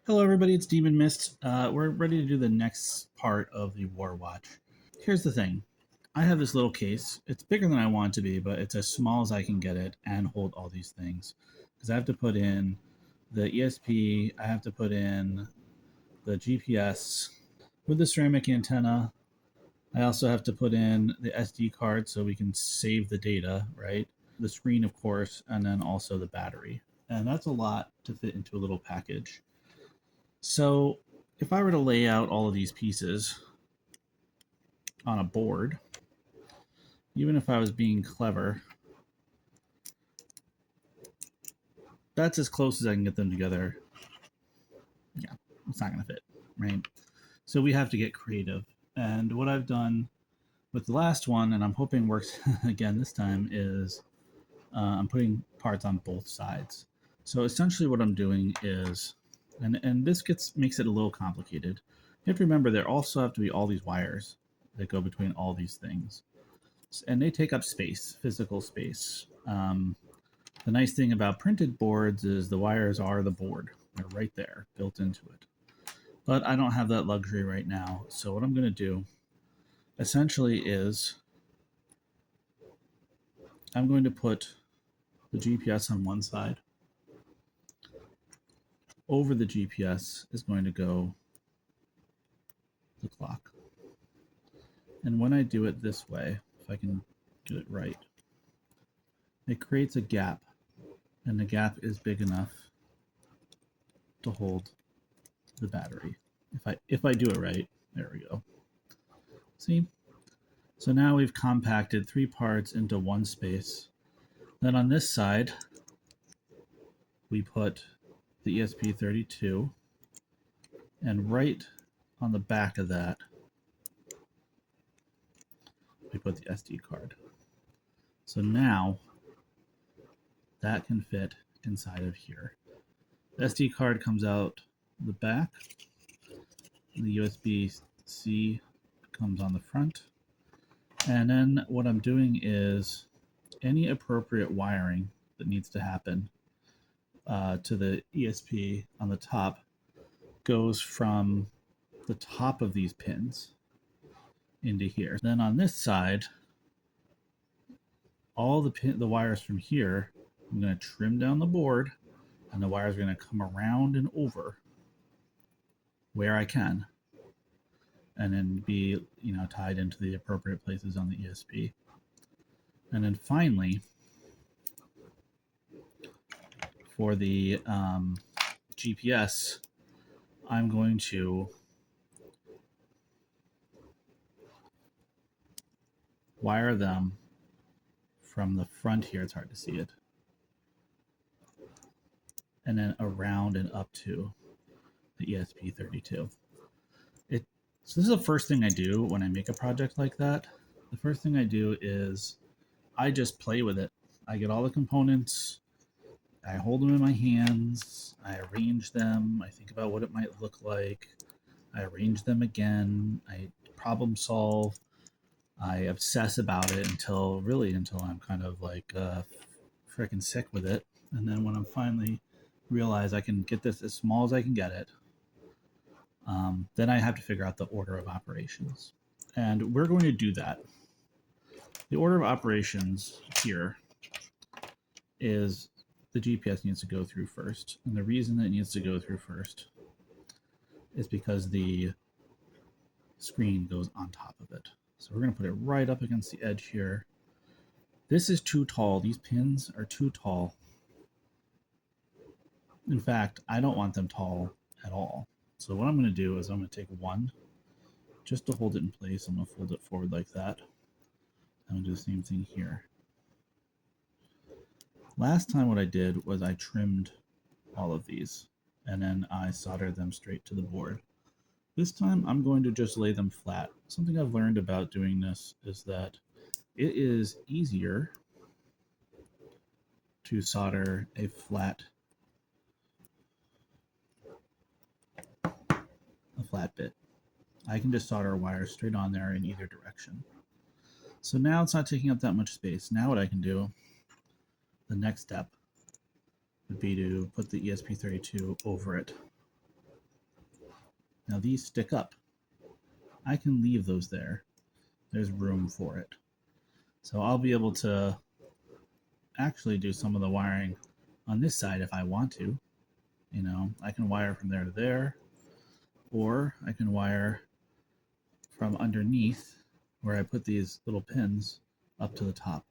Hello, everybody. It's Demon Mist. We're ready to do the next part of the War Watch. Here's the thing. I have this little case. It's bigger than I want it to be, but it's as small as I can get it and hold all these things. Because I have to put in the ESP, I have to put in the GPS with the ceramic antenna. I also have to put in the SD card so we can save the data, right? The screen, of course, and then also the battery. And that's a lot to fit into a little package. So if I were to lay out all of these pieces on a board, even if I was being clever, that's as close as I can get them together. Yeah, it's not going to fit, right? So we have to get creative. And what I've done with the last one, and I'm hoping works again this time, is I'm putting parts on both sides. So essentially what I'm doing is, and this makes it a little complicated. You have to remember there also have to be all these wires that go between all these things. And they take up space, physical space. The nice thing about printed boards is the wires are the board. They're right there, built into it. But I don't have that luxury right now. So what I'm going to do essentially is I'm going to put the GPS on one side. Over the GPS is going to go the clock. And when I do it this way, if I can get it right, it creates a gap. And the gap is big enough to hold the battery. If I do it right, there we go. See? So now we've compacted 3 parts into one space. Then on this side, we put the ESP32, and right on the back of that, we put the SD card. So now that can fit inside of here. The SD card comes out the back, and the USB-C comes on the front. And then what I'm doing is any appropriate wiring that needs to happen to the ESP on the top goes from the top of these pins into here. Then on this side, all the wires from here, I'm going to trim down the board, and the wires are going to come around and over where I can, and then be tied into the appropriate places on the ESP. And then finally, for the GPS, I'm going to wire them from the front here. It's hard to see it. And then around and up to the ESP32. So this is the first thing I do when I make a project like that. The first thing I do is I just play with it. I get all the components, I hold them in my hands, I arrange them, I think about what it might look like, I arrange them again, I problem solve, I obsess about it until I'm kind of like freaking sick with it. And then when I'm finally realize I can get this as small as I can get it, then I have to figure out the order of operations. And we're going to do that. The order of operations here is the GPS needs to go through first. And the reason it needs to go through first is because the screen goes on top of it. So we're going to put it right up against the edge here. This is too tall. These pins are too tall. In fact, I don't want them tall at all. So what I'm going to do is I'm going to take one just to hold it in place. I'm going to fold it forward like that. I'm going to do the same thing here. Last time what I did was I trimmed all of these and then I soldered them straight to the board. This time I'm going to just lay them flat. Something I've learned about doing this is that it is easier to solder a flat bit. I can just solder a wire straight on there in either direction. So now it's not taking up that much space. Now what I can do, the next step would be to put the ESP32 over it. Now these stick up. I can leave those there. There's room for it. So I'll be able to actually do some of the wiring on this side if I want to. You know, I can wire from there to there, or I can wire from underneath where I put these little pins up to the top.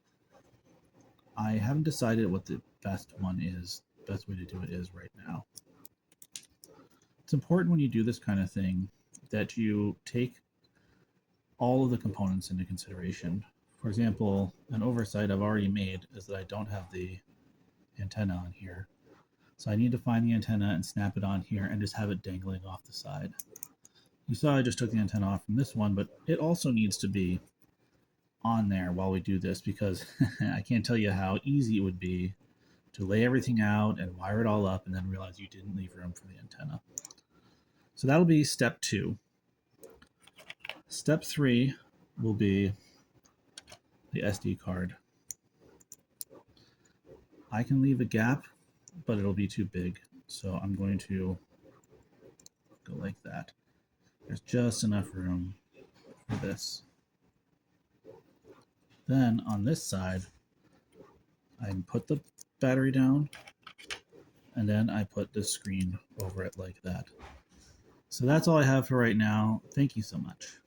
I haven't decided what the best one is, best way to do it is right now. It's important when you do this kind of thing that you take all of the components into consideration. For example, an oversight I've already made is that I don't have the antenna on here. So I need to find the antenna and snap it on here and just have it dangling off the side. You saw I just took the antenna off from this one, but it also needs to be on there while we do this because I can't tell you how easy it would be to lay everything out and wire it all up and then realize you didn't leave room for the antenna. So that'll be step 2. Step 3 will be the SD card. I can leave a gap, but it'll be too big. So I'm going to go like that. There's just enough room for this. Then on this side, I put the battery down and then I put the screen over it like that. So that's all I have for right now. Thank you so much.